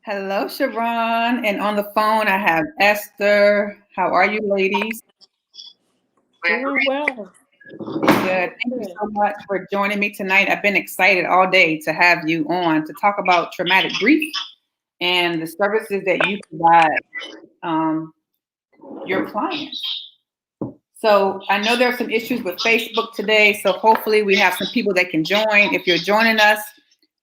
Hello, Sharon. And on the phone, I have Esther. How are you, ladies? Doing well. Good. Thank you Good. so much for joining me tonight. I've been excited all day to have you on to talk about traumatic grief and the services that you provide um, your clients. So I know there are some issues with Facebook today, so hopefully we have some people that can join. If you're joining us,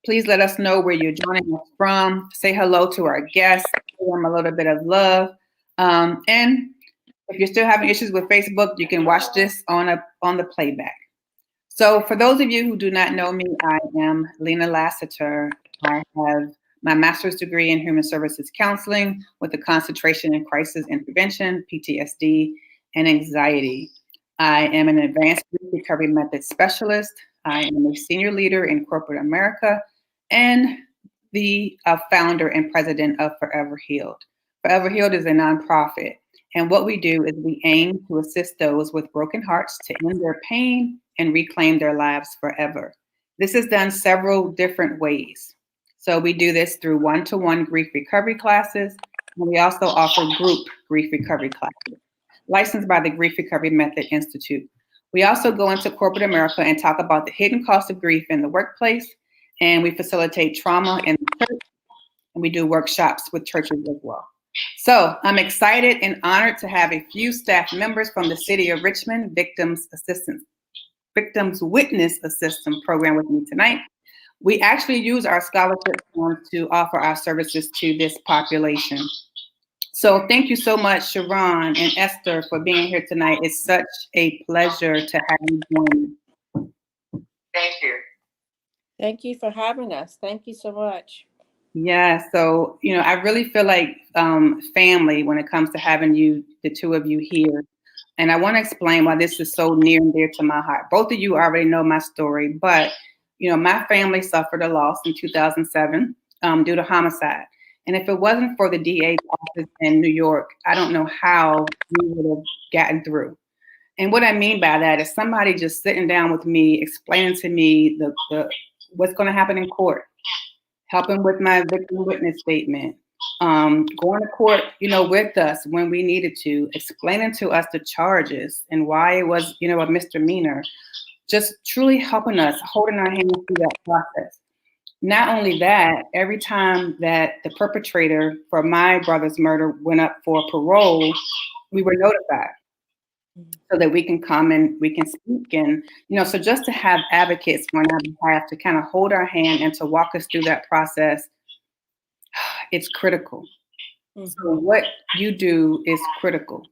please let us know where you're joining us from. Say hello to our guests, give them a little bit of love. And if you're still having issues with Facebook, you can watch this on the playback. So for those of you who do not know me, I am Lena Lassiter. I have my master's degree in human services counseling with a concentration in crisis intervention, PTSD, and anxiety. I am an advanced grief recovery method specialist. I am a senior leader in corporate America and the founder and president of Forever Healed. Forever Healed is a nonprofit. And what we do is we aim to assist those with broken hearts to end their pain and reclaim their lives forever. This is done several different ways. So we do this through one-to-one grief recovery classes, and we also offer group grief recovery classes, licensed by the Grief Recovery Method Institute. We also go into corporate America and talk about the hidden cost of grief in the workplace, and we facilitate trauma in the church, and we do workshops with churches as well. So I'm excited and honored to have a few staff members from the City of Richmond Victims Witness Assistance Program with me tonight. We actually use our scholarship funds to offer our services to this population. So thank you so much, Sharon and Esther, for being here tonight. It's such a pleasure to have you join me. Thank you. Thank you for having us. Thank you so much. Yeah, so I really feel like family when it comes to having the two of you here. And I want to explain why this is so near and dear to my heart. Both of you already know my story, but my family suffered a loss in 2007 due to homicide. And if it wasn't for the DA's office in New York, I don't know how we would have gotten through. And what I mean by that is somebody just sitting down with me, explaining to me the what's going to happen in court, helping with my victim witness statement, going to court, with us when we needed to, explaining to us the charges and why it was, a misdemeanor, just truly helping us, holding our hands through that process. Not only that, every time that the perpetrator for my brother's murder went up for parole, we were notified so that we can come and we can speak. And, so just to have advocates on our behalf to kind of hold our hand and to walk us through that process, it's critical. Mm-hmm. So what you do is critical.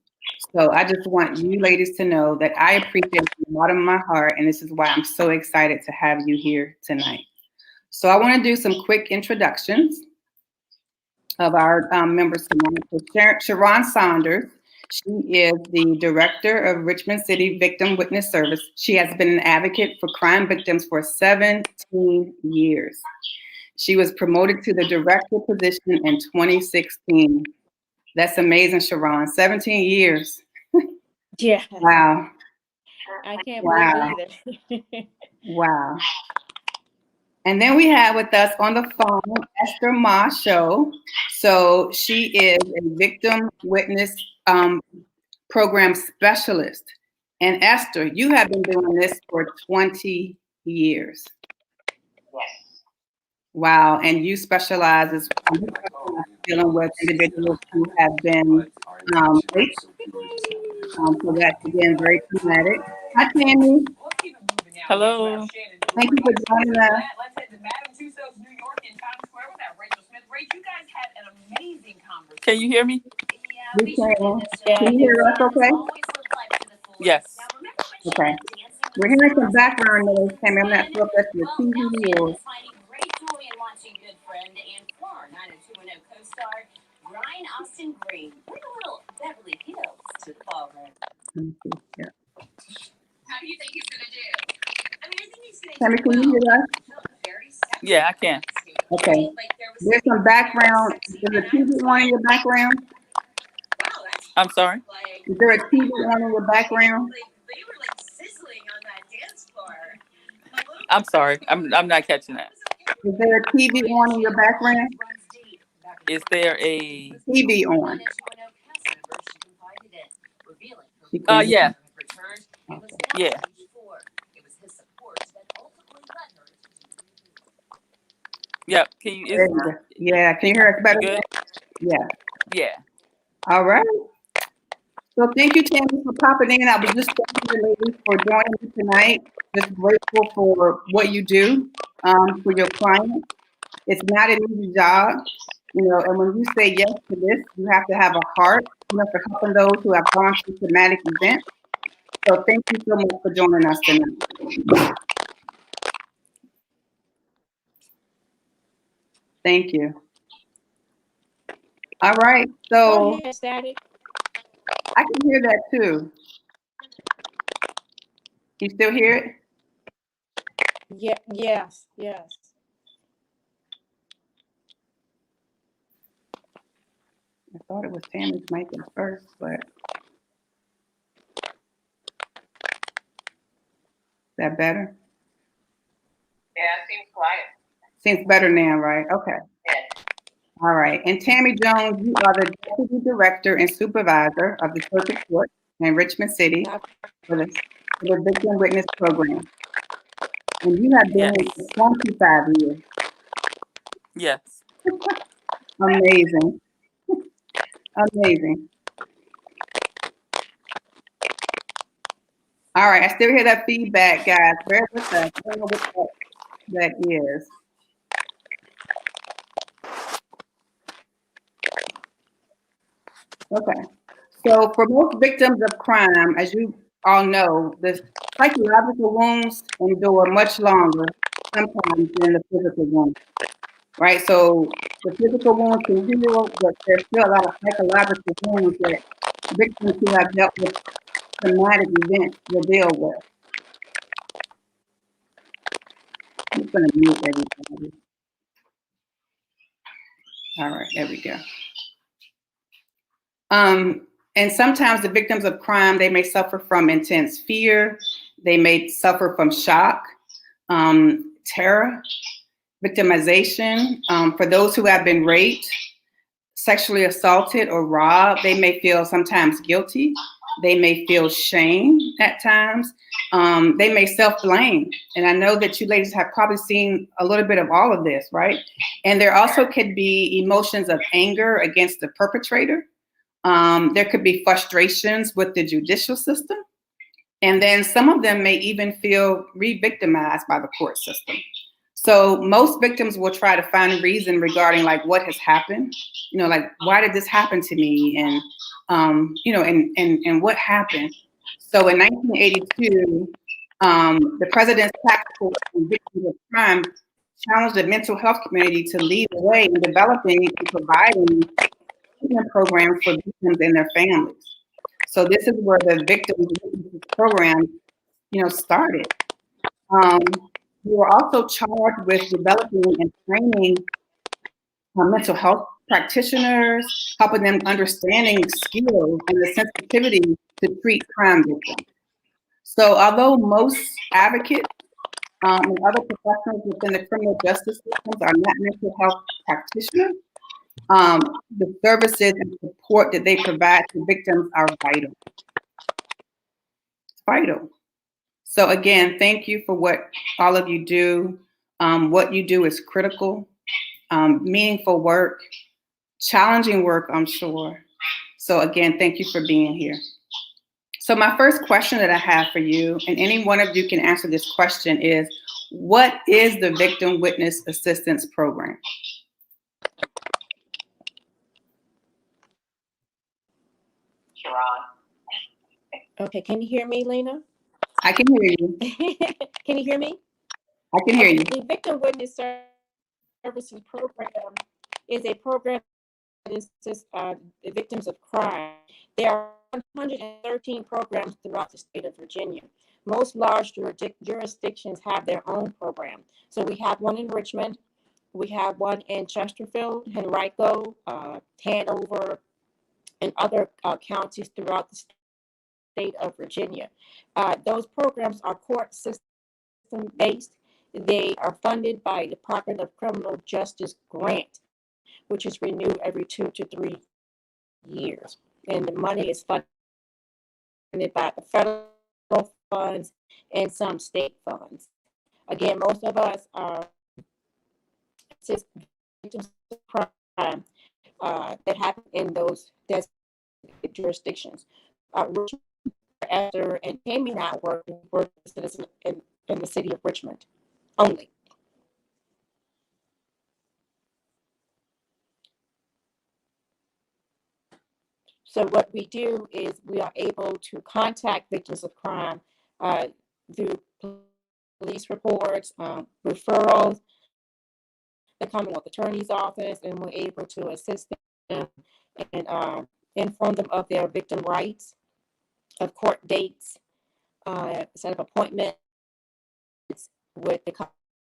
So I just want you ladies to know that I appreciate you from the bottom of my heart, and this is why I'm so excited to have you here tonight. So I want to do some quick introductions of our members tonight. So Sharon Saunders, she is the director of Richmond City Victim Witness Service. She has been an advocate for crime victims for 17 years. She was promoted to the director position in 2016. That's amazing, Sharon. 17 years. Yeah. Wow. I can't believe it. Wow. And then we have with us on the phone Esther Masho. So she is a victim witness program specialist. And Esther, you have been doing this for 20 years. Yes. Wow. And you specialize dealing with individuals who have been raped. So that's, again, very traumatic. Hi, Tammy. Hello. Thank you for joining us. Can you hear me? We can. Can you hear us okay? Yes. Okay. We're hearing some background noise, Tammy. I'm not sure if that's your TV or. Yeah. How do you think he's going to do? I mean, I think he's going to Tammy, can you hear us? Yeah, I can. Okay. There's some background. Is there a TV on in your background? I'm sorry? Is there a TV on in your background? They were like sizzling on that dance floor. I'm sorry. I'm not catching that. Is there a TV on in your background? Is there a? TV on. She Oh can- yeah, Okay. yeah. Yep. Can you? There you go. Yeah, can you hear us better? Good. Yeah. Yeah. All right. So thank you, Tammy, for popping in. I was just thanking you, ladies, for joining me tonight. Just grateful for what you do for your clients. It's not an easy job, you know, and when you say yes to this, you have to have a heart, you know, for helping those who have gone through traumatic events. So thank you so much for joining us tonight. Thank you. All right, Go so ahead, Static. I can hear that too. You still hear it? Yeah, yes, yes. I thought it was Tammy's mic at first, but is that better? Yeah, it seems quiet. Seems better now, right? Okay. Yeah. All right. And Tammy Jones, you are the Deputy Director and Supervisor of the Circuit Court in Richmond City for the Victim Witness Program. And you have been Yes. here for 25 years. Yes. Amazing. Amazing. All right. I still hear that feedback, guys. Bear with us. I don't know what that is. Okay. So for most victims of crime, as you all know, the psychological wounds endure much longer sometimes than the physical wounds, right? So the physical wounds can heal, but there's still a lot of psychological wounds that victims who have dealt with traumatic events will deal with. I'm just going to mute everybody. All right, there we go. And sometimes the victims of crime, they may suffer from intense fear. They may suffer from shock, terror, victimization. For those who have been raped, sexually assaulted, or robbed, they may feel sometimes guilty. They may feel shame at times. They may self-blame. And I know that you ladies have probably seen a little bit of all of this, right? And there also could be emotions of anger against the perpetrator. There could be frustrations with the judicial system. And then some of them may even feel re-victimized by the court system. So most victims will try to find a reason regarding like what has happened, you know, like why did this happen to me, and you know, and what happened. So in 1982, the President's Task Force on Victims of Crime challenged the mental health community to lead the way in developing and providing treatment programs for victims and their families. So this is where the victims program, you know, started. We were also charged with developing and training mental health practitioners, helping them understanding skills and the sensitivity to treat crime victims. So although most advocates and other professionals within the criminal justice systems are not mental health practitioners, the services and support that they provide to victims are vital. Vital. So again, thank you for what all of you do. What you do is critical, meaningful work, challenging work, I'm sure. So again, thank you for being here. So my first question that I have for you, and any one of you can answer this question, is what is the Victim Witness Assistance Program? Okay, can you hear me, Lena? I can hear you. Can you hear me? I can hear you. The Victim Witness Services Program is a program that assists the victims of crime. There are 113 programs throughout the state of Virginia. Most large jurisdictions have their own program. So we have one in Richmond, we have one in Chesterfield, Henrico, Hanover, and other counties throughout the state of Virginia. Those programs are court system based. They are funded by Department of Criminal Justice grant. which is renewed every 2 to 3 years. And the money is funded by the federal funds and some state funds. Again, most of us are victims of crime that happen in those designated jurisdictions. Richmond, Esther, and Tammy not working citizens in the city of Richmond only. So what we do is we are able to contact victims of crime through police reports, referrals, the Commonwealth Attorney's Office, and we're able to assist them and inform them of their victim rights, of court dates, set up appointments with the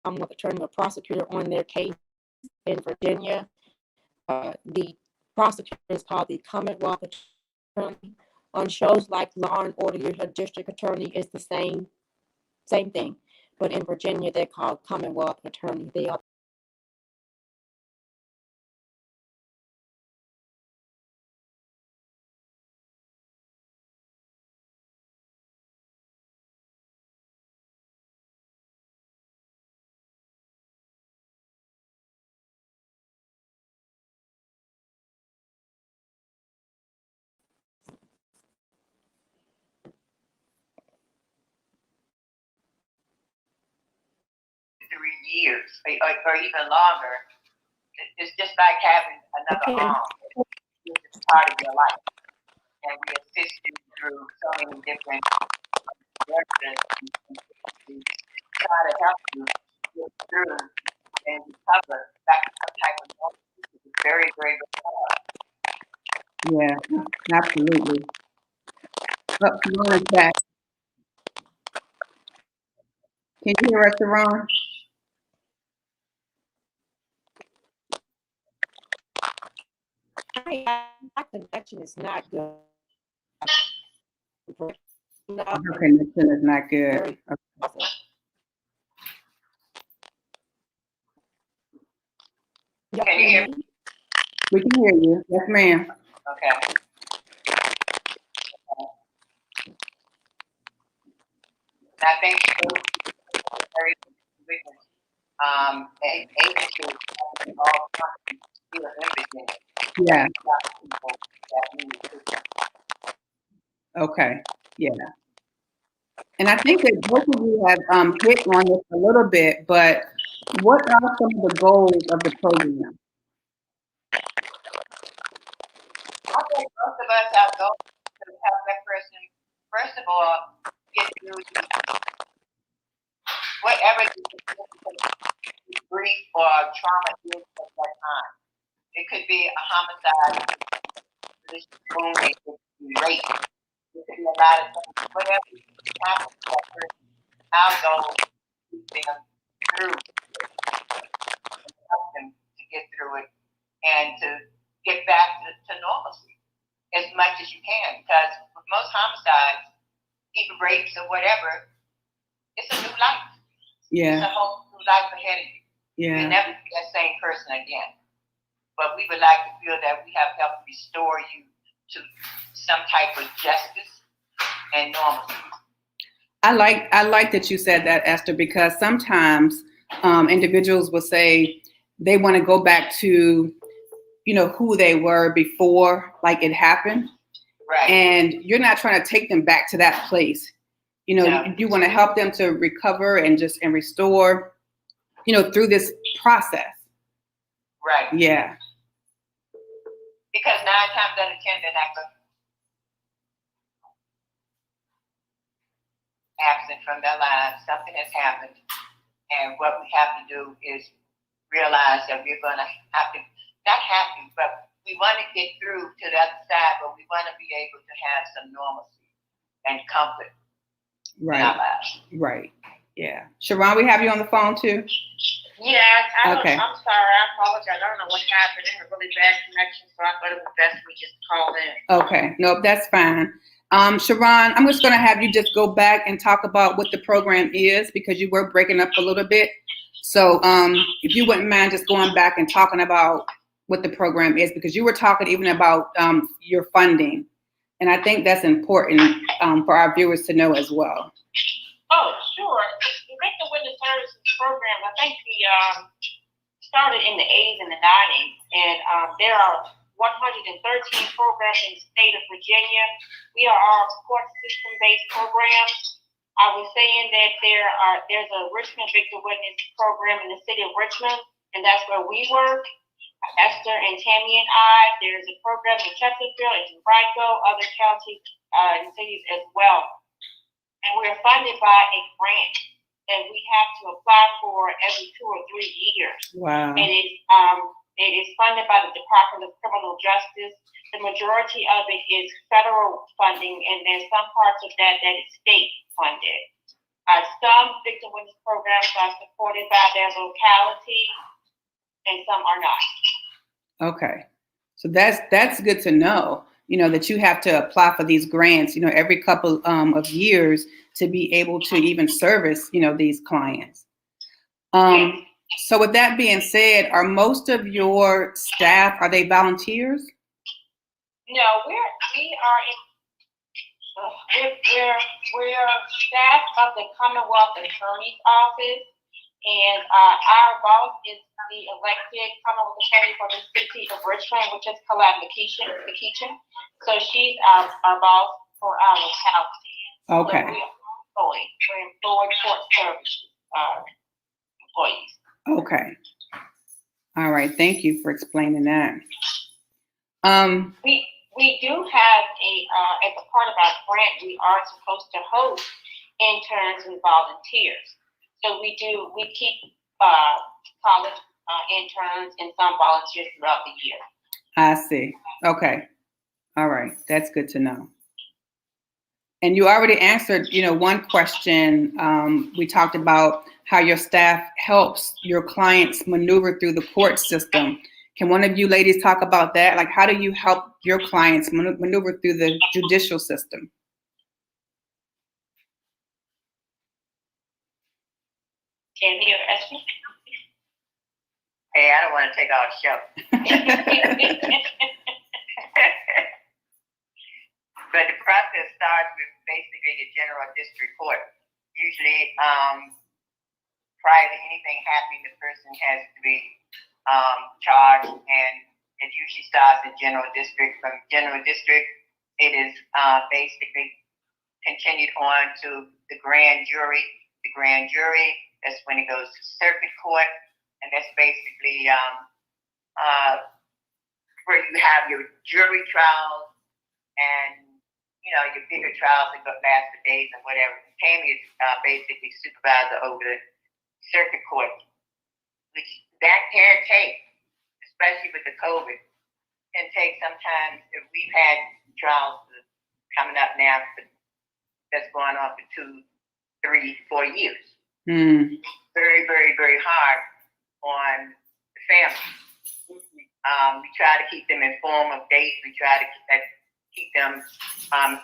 Commonwealth Attorney or prosecutor on their case in Virginia. The prosecutor is called the Commonwealth Attorney. On shows like Law and Order, your district attorney is the same thing. But in Virginia, they're called Commonwealth Attorney. They are years or even longer. It's just like having another arm. It's part of your life. And we assist you through so many different methods to try to help you get through and recover back to some type of normalcy. It's very, very, very hard. Yeah, absolutely. Oh, Sharon is back. Can you hear us, Sharon? my connection is not good. Her connection is not good. Very awful. Y'all Can you hear me? We can hear you. Yes, ma'am. Okay. I think very agencies all here in Virginia. Yeah. People that need assistance. Okay. Yeah. And I think that both of you have hit on this a little bit, but what are some of the goals of the program? I think most of us have goals to help that person, first of all, get through whatever the grief or trauma is at that time. It could be a homicide, wounding, it could be rape, it could be a lot of things. Whatever happens to that person, our goal is to get them through, help them to get through it, and to get back to normalcy as much as you can. Because with most homicides, even rapes or whatever, it's a new life. Yeah. It's a whole new life ahead of you. Yeah. You'll never be that same person again. But we would like to feel that we have helped restore you to some type of justice and normalcy. I like that you said that, Esther, because sometimes individuals will say they want to go back to, who they were before, like it happened. Right. And you're not trying to take them back to that place. No. You want to help them to recover and restore, through this process. Right. Yeah. Because 9 times out of 10, they're not absent from their lives. Something has happened. And what we have to do is realize that we're going to have to, not happy, but we want to get through to the other side, but we want to be able to have some normalcy and comfort in our lives. Right. Yeah. Sharon, we have you on the phone too? Yeah, Okay. I'm sorry. I apologize. I don't know what happened. It was a really bad connection, so I thought it was best we just call in. Okay. Nope, that's fine. Sharon, I'm just going to have you just go back and talk about what the program is, because you were breaking up a little bit. So if you wouldn't mind just going back and talking about what the program is, because you were talking even about your funding, and I think that's important for our viewers to know as well. Oh, sure. The Victim Witness Services program, I think we started in the 80s and the 90s, and there are 113 programs in the state of Virginia. We are all court system-based programs. I was saying that there's a Richmond Victim Witness program in the city of Richmond, and that's where we work. Esther and Tammy and I. There's a program in Chesterfield and Henrico, other counties and cities as well. And we're funded by a grant that we have to apply for every 2 or 3 years. Wow. And it is funded by the Department of Criminal Justice. The majority of it is federal funding, and there's some parts of that is state funded. Some victim witness programs are supported by their locality, and some are not. Okay, so that's good to know. That you have to apply for these grants. Every couple of years to be able to even service these clients. So with that being said, are most of your staff, are they volunteers? No, we're staff of the Commonwealth Attorney's Office, and our boss is the elected Commonwealth Attorney for the city of Richmond, which is Colette McKeechin. So she's our boss for our locality. Okay. So we're employed court services employees. Okay. All right. Thank you for explaining that. We do have as a part of our grant, we are supposed to host interns and volunteers. So we keep college interns and some volunteers throughout the year. I see. Okay. All right. That's good to know. And you already answered, one question. We talked about how your staff helps your clients maneuver through the court system. Can one of you ladies talk about that? Like, how do you help your clients maneuver through the judicial system? Tammy or Esther? Hey, I don't want to take all the show. But the process starts with basically the general district court. Usually, prior to anything happening, the person has to be charged, and it usually starts in general district. From general district, it is basically continued on to the grand jury. The grand jury, that's when it goes to circuit court, and that's basically where you have your jury trials and your bigger trials that last for days and whatever. Tammy is basically supervisor over the circuit court, which that can take, especially with the COVID, can take sometimes. If we've had trials coming up now that's going on for 2, 3, 4 years. Very, very, very hard on the family. We try to keep them informed of dates. We try to keep them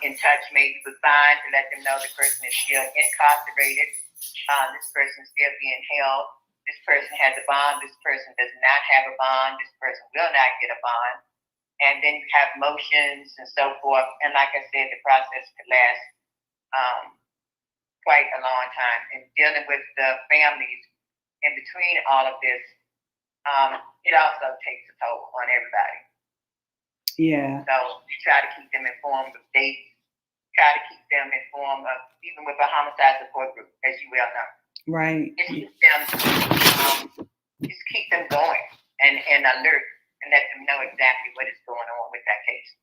in touch, maybe with fines, to let them know the person is still incarcerated. This person is still being held. This person has a bond. This person does not have a bond. This person will not get a bond. And then you have motions and so forth. And like I said, the process could last quite a long time. And dealing with the families in between all of this, it also takes a toll on everybody. Yeah. So we try to keep them informed of dates, try to keep them informed of, even with a homicide support group, as you well know. Right. Just keep them going and alert and let them know exactly what is going on with that case.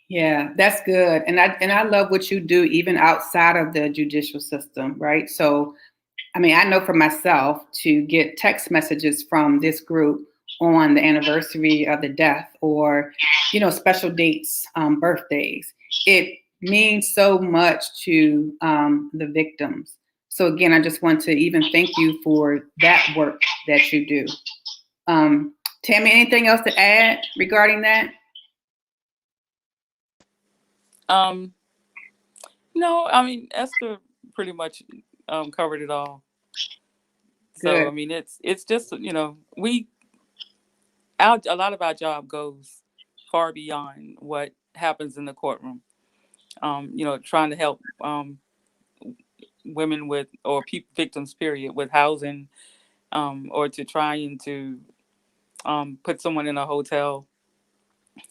Yeah, that's good. And I love what you do even outside of the judicial system, right? So, I know for myself to get text messages from this group on the anniversary of the death or, special dates, birthdays, it means so much to the victims. So again, I just want to even thank you for that work that you do. Tammy, anything else to add regarding that? No, Esther pretty much covered it all. Good. So it's just we a lot of our job goes far beyond what happens in the courtroom. Trying to help women with or victims, period, with housing, or to trying to put someone in a hotel,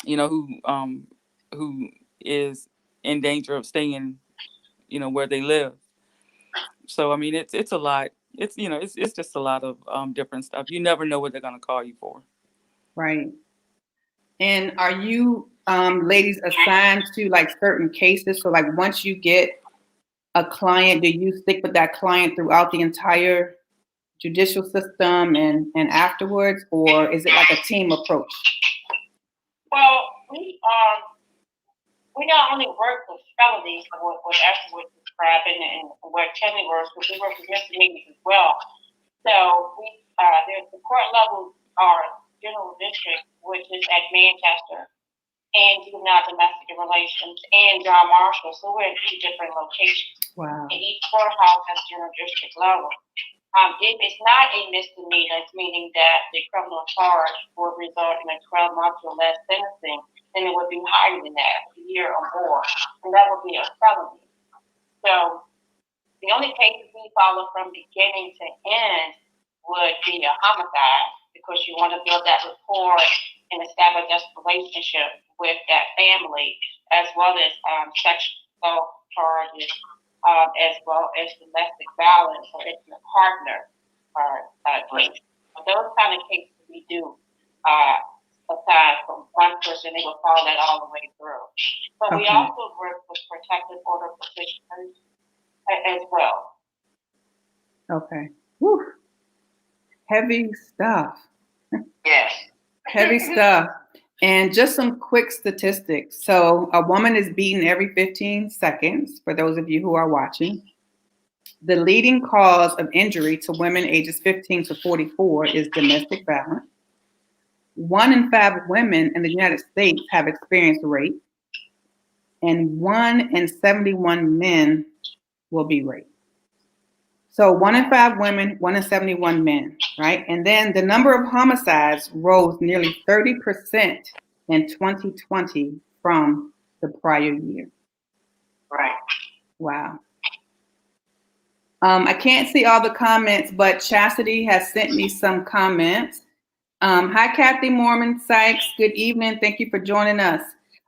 who is in danger of staying, where they live. So I mean, it's a lot. It's just a lot of different stuff. You never know what they're gonna call you for. Right. And are you ladies assigned to like certain cases? So like once you get a client, do you stick with that client throughout the entire judicial system and afterwards, or is it like a team approach? Well, we not only work with felonies, what Esther was describing, and what Tammy works, but we work with misdemeanors as well. So the court levels are general district, which is at Manchester, and juvenile domestic relations, and John Marshall. So we're in 3 different locations. Wow. And each courthouse has general district level. If it's not a misdemeanor, meaning that the criminal charge will result in a 12 months or less sentencing, then it would be higher than that, a year or more, and that would be a felony. So the only cases we follow from beginning to end would be a homicide, because you want to build that rapport and establish a relationship with that family, as well as sexual charges, as well as domestic violence or intimate partner cases. So those kind of cases we do aside from one person, they will follow that all the way through. But we also work with protective order petitioners as well. Okay. Whew. Heavy stuff. Yes. Heavy stuff. And just some quick statistics. So a woman is beaten every 15 seconds, for those of you who are watching. The leading cause of injury to women ages 15 to 44 is domestic violence. 1 in 5 women in the United States have experienced rape, and 1 in 71 men will be raped. So 1 in 5 women, 1 in 71 men, right? And then the number of homicides rose nearly 30% in 2020 from the prior year. Right. Wow. I can't see all the comments, but Chastity has sent me some comments. Hi, Kathy Mormon Sykes. Good evening. Thank you for joining us.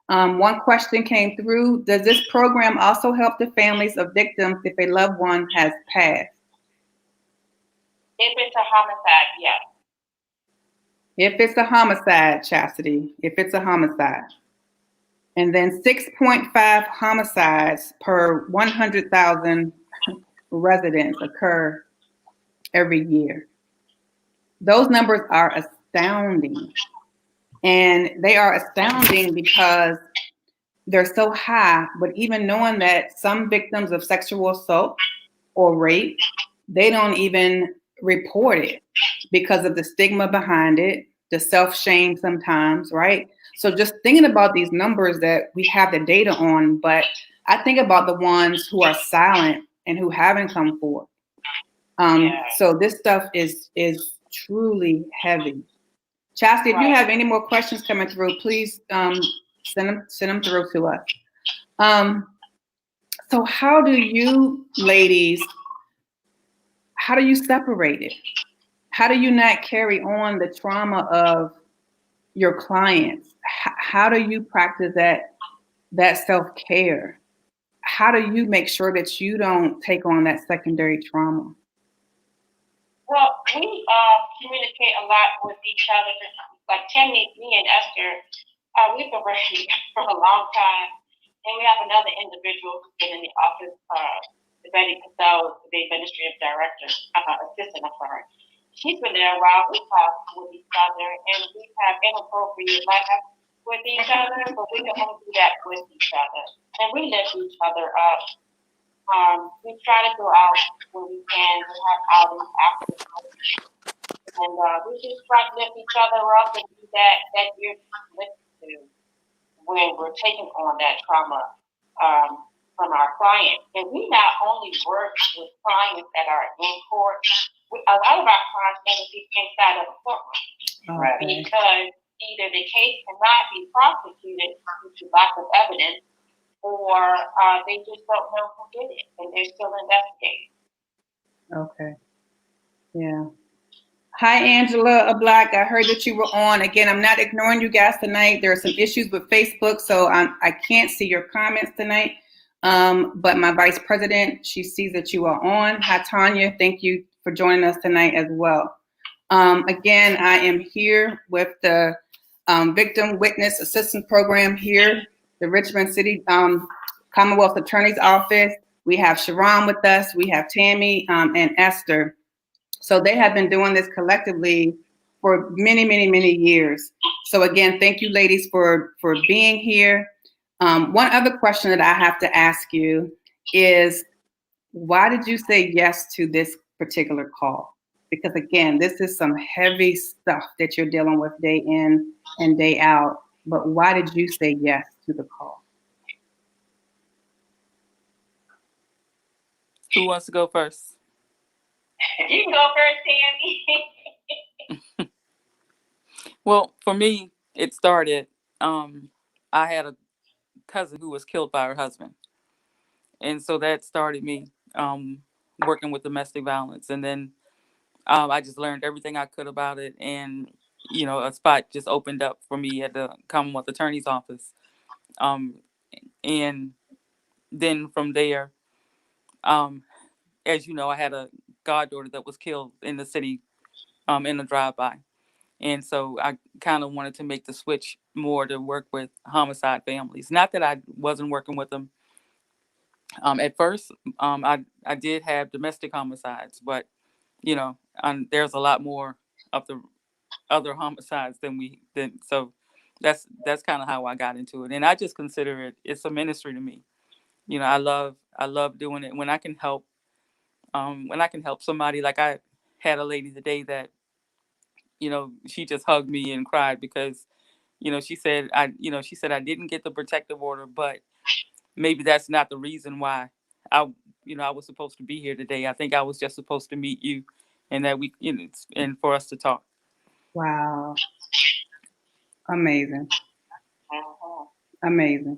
One question came through. Does this program also help the families of victims if a loved one has passed? If it's a homicide, yes. If it's a homicide, Chastity, if it's a homicide. And then 6.5 homicides per 100,000 residents occur every year. Those numbers are astounding. And they are astounding because they're so high, but even knowing that some victims of sexual assault or rape, they don't even report it because of the stigma behind it, the self-shame sometimes, right? So just thinking about these numbers that we have the data on, but I think about the ones who are silent and who haven't come forward. So this stuff is truly heavy. Chastity, if you have any more questions coming through, please send them through to us. So how do you ladies, how do you separate it? How do you not carry on the trauma of your clients? How do you practice that self-care? How do you make sure that you don't take on that secondary trauma? Well, we communicate a lot with each other. Like Tammy, me and Esther, we've been working for a long time. And we have another individual who's been in the office, Betty Cassell, the administrative director, assistant of her. She's been there a while. We talk with each other, and we have inappropriate life with each other, but we can only do that with each other. And we lift each other up. We try to go out when we can. We have outings after the and we just try to lift each other up and do that you're listening to when we're taking on that trauma from our clients. And we not only work with clients that are in court, a lot of our crimes never be inside of a courtroom. Okay. Because either the case cannot be prosecuted due to lack of evidence, or they just don't know who did it, and they're still investigating. Okay. Yeah. Hi, Angela Black. I heard that you were on. Again, I'm not ignoring you guys tonight. There are some issues with Facebook, so I can't see your comments tonight. But my vice president, she sees that you are on. Hi, Tanya. Thank you for joining us tonight as well. Again, I am here with the Victim Witness Assistance Program here, the Richmond City Commonwealth Attorney's Office. We have Sharon with us. We have Tammy and Esther. So they have been doing this collectively for many, many, many years. So again, thank you, ladies, for being here. One other question that I have to ask you is, why did you say yes to this particular call? Because again, this is some heavy stuff that you're dealing with day in and day out. But why did you say yes to the call? Who wants to go first? You can go first, Tammy. Well, for me, it started. I had a cousin who was killed by her husband, and so that started me working with domestic violence. And then I just learned everything I could about it, and a spot just opened up for me at the Commonwealth Attorney's Office. And then from there, as you know, I had a goddaughter that was killed in the city in a drive-by. And so I kind of wanted to make the switch more to work with homicide families. Not that I wasn't working with them. At first, I did have domestic homicides, but there's a lot more of the other homicides than so that's kind of how I got into it. And I just consider it's a ministry to me. I love doing it when I can help. When I can help somebody. Like I had a lady today that she just hugged me and cried because she said I didn't get the protective order, but maybe that's not the reason why I was supposed to be here today. I think I was just supposed to meet you, and that we and for us to talk. Wow. Amazing. Amazing.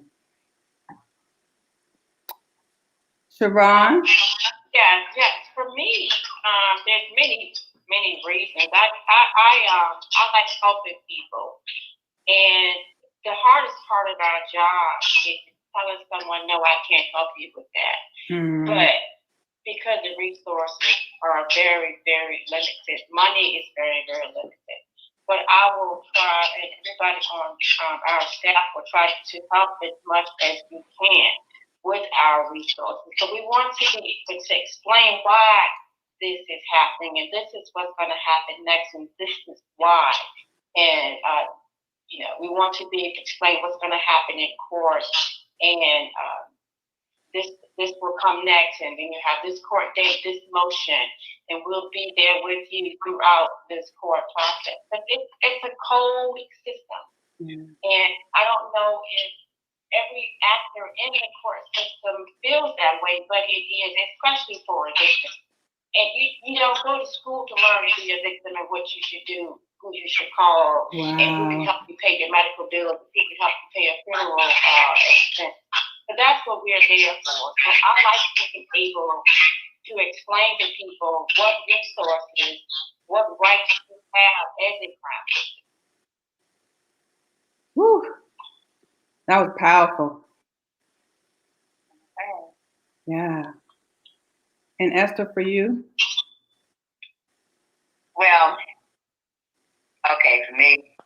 Sharon? Yes. For me, there's many reasons. I like helping people, and the hardest part of our job is telling someone, no, I can't help you with that. Mm. But because the resources are very, very limited, money is very, very limited. But I will try, and everybody on our staff will try to help as much as we can with our resources. So we want to be able to explain why this is happening, and this is what's going to happen next, and this is why. And we want to be able to explain what's going to happen in court, and this will come next, and then you have this court date, this motion, and we'll be there with you throughout this court process. But it's a cold system, and I don't know if every actor in the court system feels that way, but it is, especially for a victim. And you don't go to school to learn to be a victim and what you should do, who you should call, and who can help you pay your medical bills, who can help you pay a funeral expense. But that's what we're there for. So I like being able to explain to people what resources, what rights you have as a crime victim. Woo. That was powerful. Yeah. And Esther, for you? Well, okay, for me,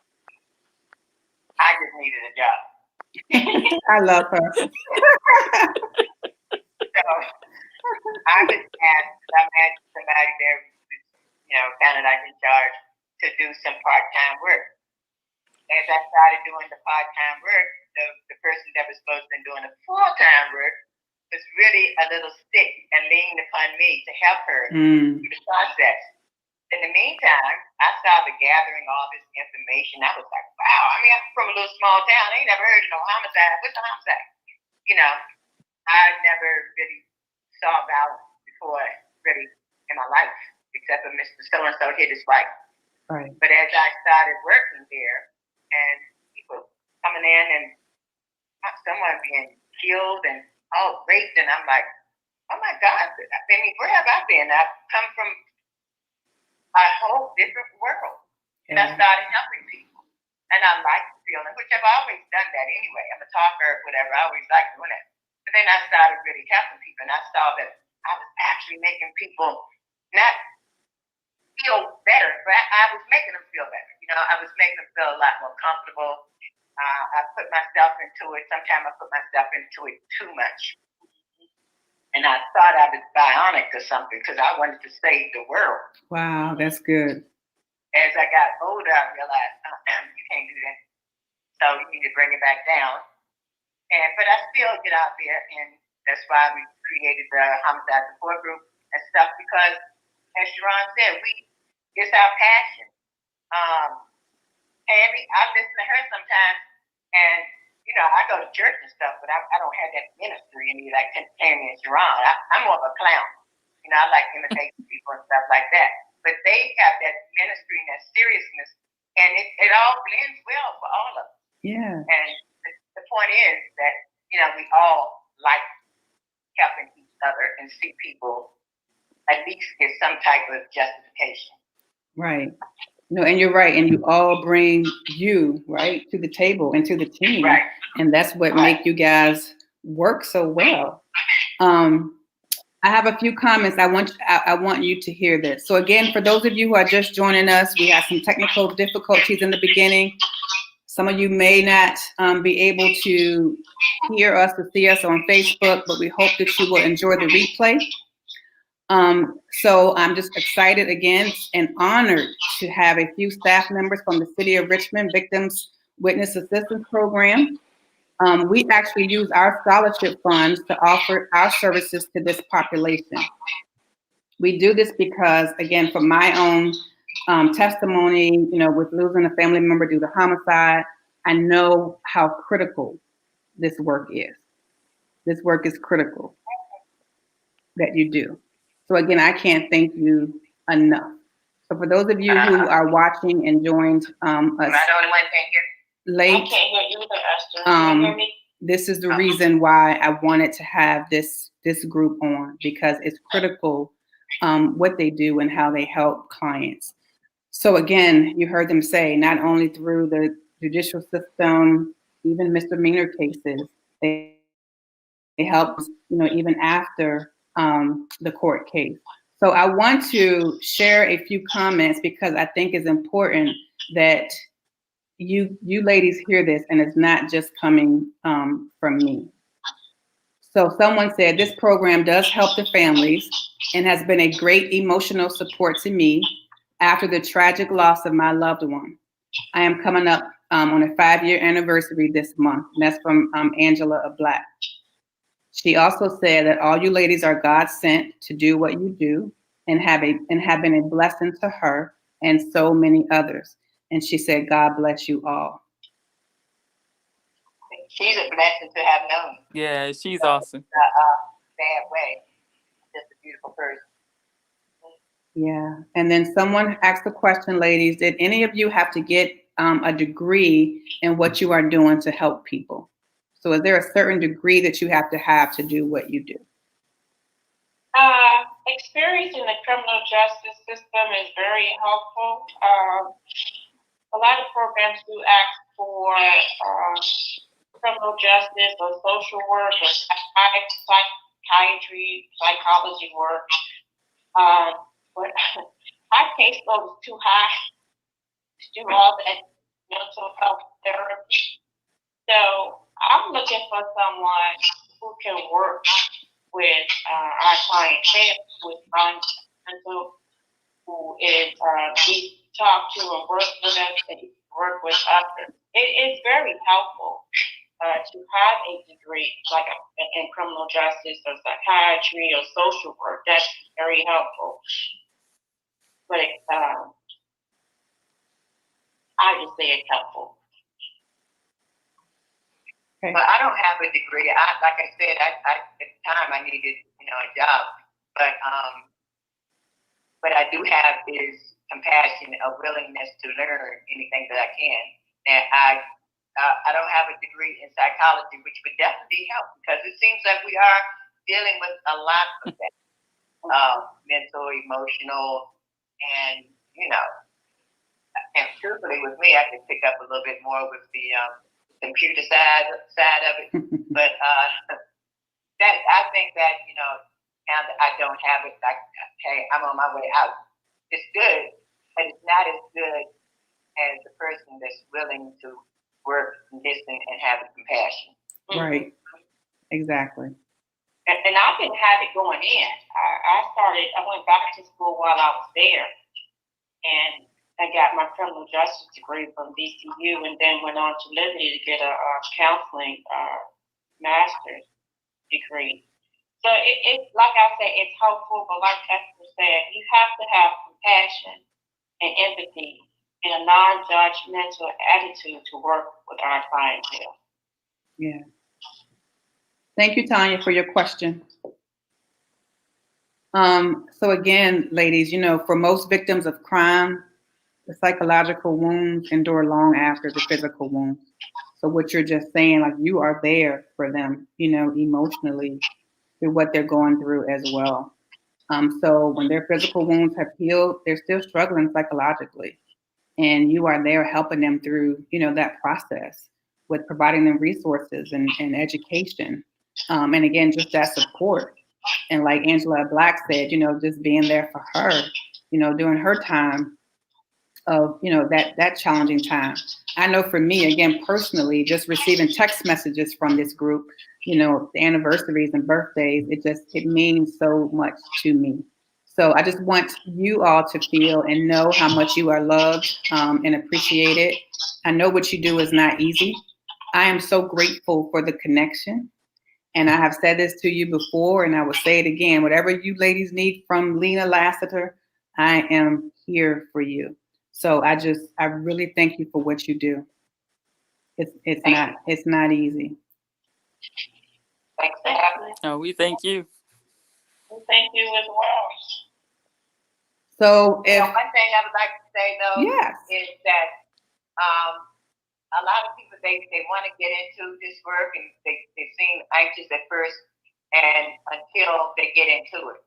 I just needed a job. I love her. So I was asked, I met somebody there, kind of like in charge to do some part-time work. As I started doing the part-time work, the person that was supposed to be doing the full-time work was really a little sick and leaned upon me to help her through the process. In the meantime, I started gathering all this information. I was like, wow, I'm from a little small town. I ain't never heard of no homicide. What's a homicide? I never really saw violence before, really, in my life. except for Mr. So-and-so hit his wife. Right. But as I started working there and people coming in and someone being killed and raped, and I'm like, oh my God, I mean, where have I been? I've come from a whole different world. And I started helping people. And I like the feeling, which I've always done that anyway. I'm a talker, whatever. I always like doing that. But then I started really helping people, and I saw that I was actually making people not feel better, but I was making them feel better. You know, I was making them feel a lot more comfortable. I put myself into it. Sometimes I put myself into it too much. And I thought I was bionic or something because I wanted to save the world. Wow, that's good. As I got older, I realized you can't do that. So you need to bring it back down. But I still get out there, and that's why we created the homicide support group and stuff, because as Sharon said, it's our passion. Tammy, I listen to her sometimes, and you know, I go to church and stuff, but I don't have that ministry in me like Tammy and Sharon. I'm more of a clown. You know, I like imitating people and stuff like that. But they have that ministry and that seriousness, and it all blends well for all of us. Yeah. And the point is that, you know, we all like helping each other and see people at least get some type of justification. Right. No, and you're right. And you all bring you, right, to the table and to the team. Right. And that's what make you guys work so well. I have a few comments. I want you to hear this. So again, for those of you who are just joining us, we had some technical difficulties in the beginning. Some of you may not be able to hear us or see us on Facebook, but we hope that you will enjoy the replay. So I'm just excited again and honored to have a few staff members from the City of Richmond Victims Witness Assistance Program. We actually use our scholarship funds to offer our services to this population. We do this because, again, from my own testimony, you know, with losing a family member due to homicide, I know how critical this work is. This work is critical that you do. So again, I can't thank you enough. So for those of you who are watching and joined us Am I the only one can't hear? late, I can't hear you either, Esther. Can you hear me? this is the reason why I wanted to have this group on, because it's critical what they do and how they help clients. So again, you heard them say, not only through the judicial system, even misdemeanor cases, they help, you know, even after the court case. So I want to share a few comments because I think it's important that you ladies hear this, and it's not just coming from me. So someone said, this program does help the families and has been a great emotional support to me after the tragic loss of my loved one. I am coming up on a 5-year anniversary this month, and that's from Angela of Black. She also said that all you ladies are God sent to do what you do, and have been a blessing to her and so many others. And she said, God bless you all. She's a blessing to have known. Yeah, she's awesome. Bad way. Just a beautiful person. Yeah. And then someone asked the question, ladies, did any of you have to get a degree in what you are doing to help people? So is there a certain degree that you have to do what you do? Experience in the criminal justice system is very helpful. A lot of programs do ask for criminal justice or social work or psychiatry, psychology work. But my caseload is too high to do all that mental health therapy. So I'm looking for someone who can work with our clientele, with mental, who is we talk to and work with us and work with others. It is very helpful to have a degree like in criminal justice or psychiatry or social work. That's very helpful. But I just say it's helpful. Okay. But I don't have a degree. Like I said, at the time I needed, a job. But what I do have is compassion, a willingness to learn anything that I can. And I don't have a degree in psychology, which would definitely help because it seems like we are dealing with a lot of that, mental, emotional, and and truthfully with me, I could pick up a little bit more with the computer side of it. But that I think that now that I don't have it, like, hey, I'm on my way out. It's good, but it's not as good as the person that's willing to work and listen and have compassion. Right. Exactly. And I didn't have it going in. I went back to school while I was there, and I got my criminal justice degree from VCU, and then went on to Liberty to get a counseling master's degree. So it's like I said, it's hopeful, but like Esther said, you have to have compassion and empathy and a non-judgmental attitude to work with our clientele. Yeah. Thank you, Tanya, for your question. So again, ladies, for most victims of crime, the psychological wounds endure long after the physical wounds. So what you're just saying, like you are there for them, emotionally through what they're going through as well. So when their physical wounds have healed, they're still struggling psychologically. And you are there helping them through, that process with providing them resources and education. And again, just that support. And like Angela Black said, just being there for her, during her time of, that challenging time. I know for me, again, personally, just receiving text messages from this group, the anniversaries and birthdays, it means so much to me. So I just want you all to feel and know how much you are loved and appreciated. I know what you do is not easy. I am so grateful for the connection. And I have said this to you before, and I will say it again. Whatever you ladies need from Lena Lassiter, I am here for you. So I really thank you for what you do. It's not easy. Thanks for having me. Oh, we thank you. Thank you as well. So if one thing I would like to say though is that a lot of people they want to get into this work and they seem anxious at first and until they get into it.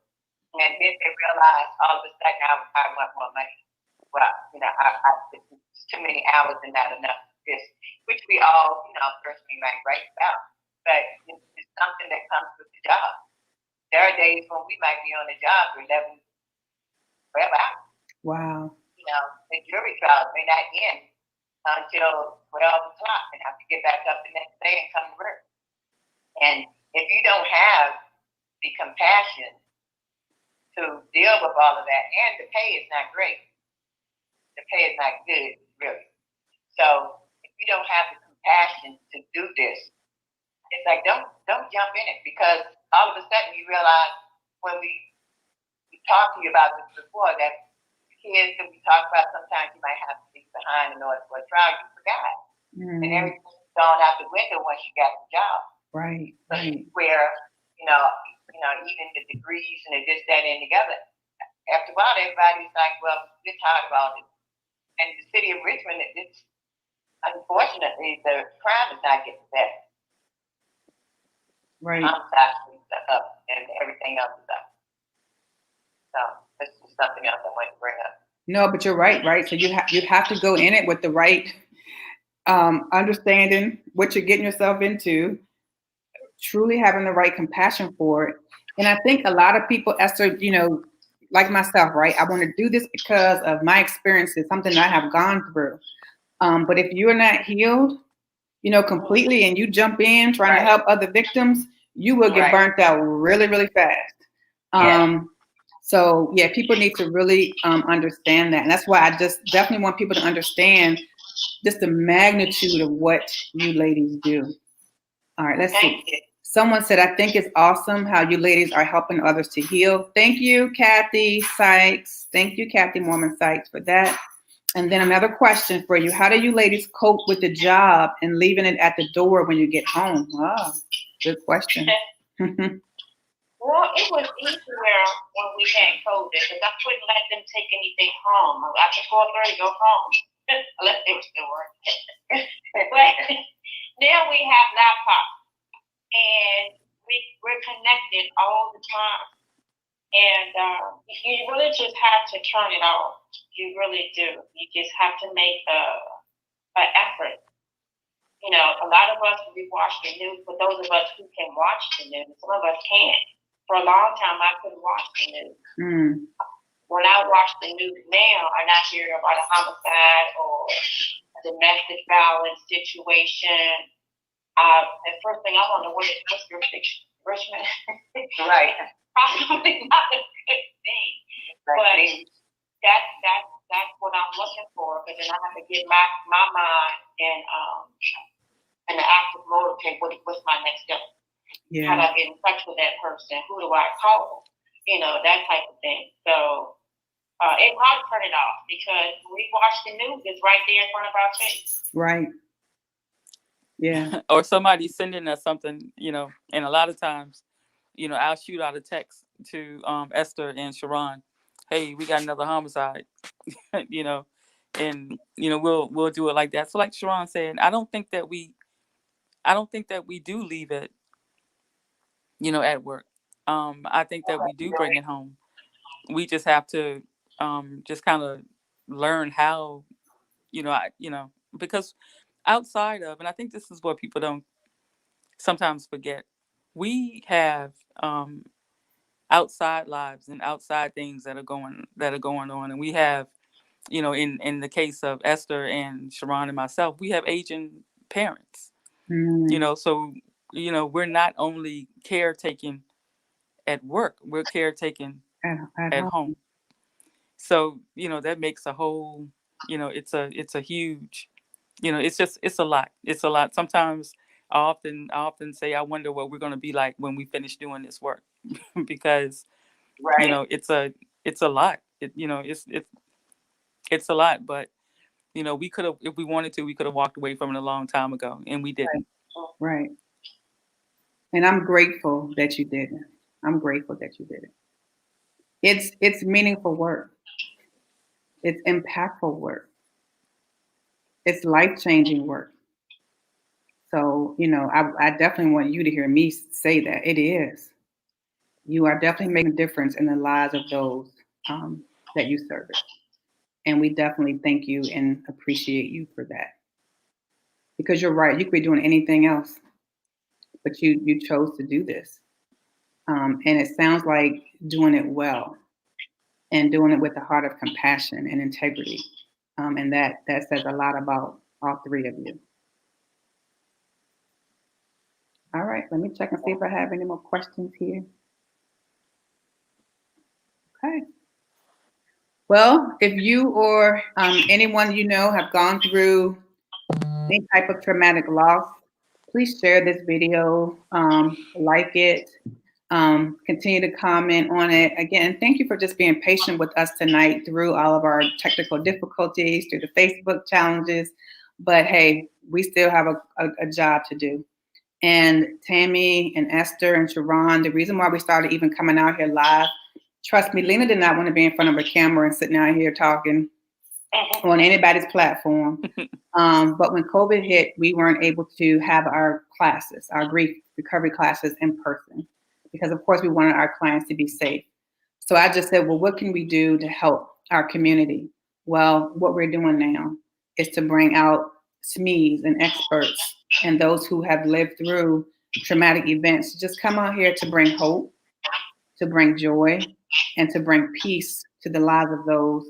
And then they realize all of a sudden I want more money. Well, it's too many hours and not enough of this, which we all, personally might write about. But it's something that comes with the job. There are days when we might be on the job for 11, 12 hours. Wow. The jury trials may not end until 12 o'clock and have to get back up the next day and come to work. And if you don't have the compassion to deal with all of that, and the pay is not great. The pay is not good, really. So if you don't have the compassion to do this, it's like don't jump in it, because all of a sudden you realize when we talked to you about this before that kids that we talk about, sometimes you might have to leave behind in order for a trial. You forgot, and everything's gone out the window once you got the job. Right. Where even the degrees and the this, that, and together. After a while, everybody's like, "Well, we're tired of all this." And the city of Richmond, it's unfortunately the crime is not getting better. Right. Homicide is up, and everything else is up. So this is something else I want to bring up. No, but you're right. So you have to go in it with the right understanding what you're getting yourself into, truly having the right compassion for it. And I think a lot of people, Esther, like myself, right? I want to do this because of my experiences, something that I have gone through. But if you're not healed, completely, and you jump in trying to help other victims, you will get burnt out really, really fast. So yeah, people need to really understand that. And that's why I just definitely want people to understand just the magnitude of what you ladies do. All right, let's see. Someone said, I think it's awesome how you ladies are helping others to heal. Thank you, Kathy Sykes. Thank you, Kathy Mormon Sykes, for that. And then another question for you. How do you ladies cope with the job and leaving it at the door when you get home? Wow, good question. Well, Well, it was easier when we had COVID because I couldn't let them take anything home. After 4:30, go home unless they were still working. But now we have laptops and we're connected all the time. And you really just have to turn it off. You really do. You just have to make an effort. You know, a lot of us, we watch the news, but those of us who can watch the news, some of us can't. For a long time, I couldn't watch the news. Mm. When I watch the news now, and I hear about a homicide or a domestic violence situation, the first thing I want to know, what's your fiction? Richmond? Right. Probably not a good thing. But that's what I'm looking for, because then I have to get my mind and the active mode. Okay, what's my next step? Yeah. How do I get in touch with that person? Who do I call? You know, that type of thing. So it's hard to turn it off because when we watch the news, it's right there in front of our face. Right. Yeah. Or somebody sending us something, you know, and a lot of times, you know, I'll shoot out a text to Esther and Sharon, hey, we got another homicide, you know, and you know, we'll do it like that. So like Sharon said, I don't think that we do leave it, you know, at work. I think that we do bring it home. We just have to just kind of learn how, you know, because outside of, and I think this is what people don't sometimes forget, we have outside lives and outside things that are going on, and we have, you know, in the case of Esther and Sharon and myself, we have aging parents, you know, so you know, we're not only caretaking at work, we're caretaking at home. So you know, that makes a whole, you know, it's a huge, you know, it's a lot. It's a lot. Sometimes I often say, I wonder what we're going to be like when we finish doing this work, because Right. you know, it's a lot. You know, it's a lot. But you know, we could have, if we wanted to, we could have walked away from it a long time ago, and we didn't. Right. And I'm grateful that you didn't. I'm grateful that you didn't. It's meaningful work. It's impactful work. It's life-changing work. So, you know, I definitely want you to hear me say that. It is. You are definitely making a difference in the lives of those that you service. And we definitely thank you and appreciate you for that. Because you're right, you could be doing anything else, but you chose to do this. And it sounds like doing it well and doing it with a heart of compassion and integrity. And that says a lot about all three of you. All right, let me check and see if I have any more questions here. Okay. Well, if you or anyone you know have gone through any type of traumatic loss, please share this video, like it, continue to comment on it. Again, thank you for just being patient with us tonight through all of our technical difficulties, through the Facebook challenges. But hey, we still have a job to do. And Tammy and Esther and Sharon, the reason why we started even coming out here live, trust me, Lena did not want to be in front of a camera and sitting out here talking on anybody's platform. But when COVID hit, we weren't able to have our classes, our grief recovery classes in person, because of course we wanted our clients to be safe. So I just said, well, what can we do to help our community? Well, what we're doing now is to bring out SMEs and experts and those who have lived through traumatic events, just come out here to bring hope, to bring joy, and to bring peace to the lives of those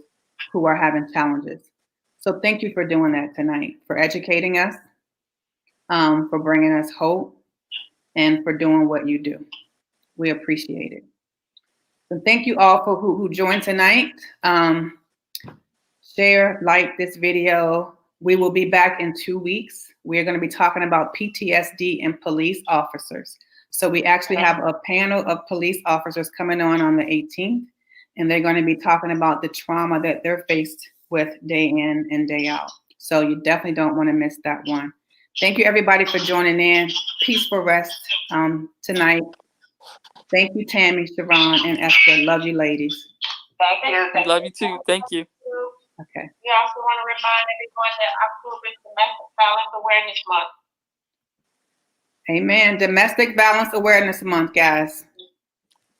who are having challenges. So thank you for doing that tonight, for educating us, for bringing us hope, and for doing what you do. We appreciate it. So thank you all for who joined tonight. Share, like this video. We will be back in 2 weeks. We're going to be talking about PTSD in police officers. So we actually have a panel of police officers coming on the 18th, and they're going to be talking about the trauma that they're faced with day in and day out. So you definitely don't want to miss that one. Thank you, everybody, for joining in. Peaceful rest tonight. Thank you, Tammy, Sharon, and Esther. Love you, ladies. Thank you. We love you too. Thank you. Okay. We also want to remind everyone that October is Domestic Violence Awareness Month. Amen. Domestic Violence Awareness Month, guys.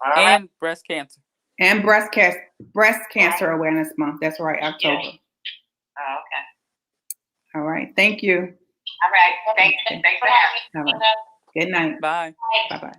All right. And breast cancer. And breast cancer awareness month. That's right, October. Oh, okay. All right. Thank you. All right. Thanks for having me. All right. Good night. Bye. Bye-bye.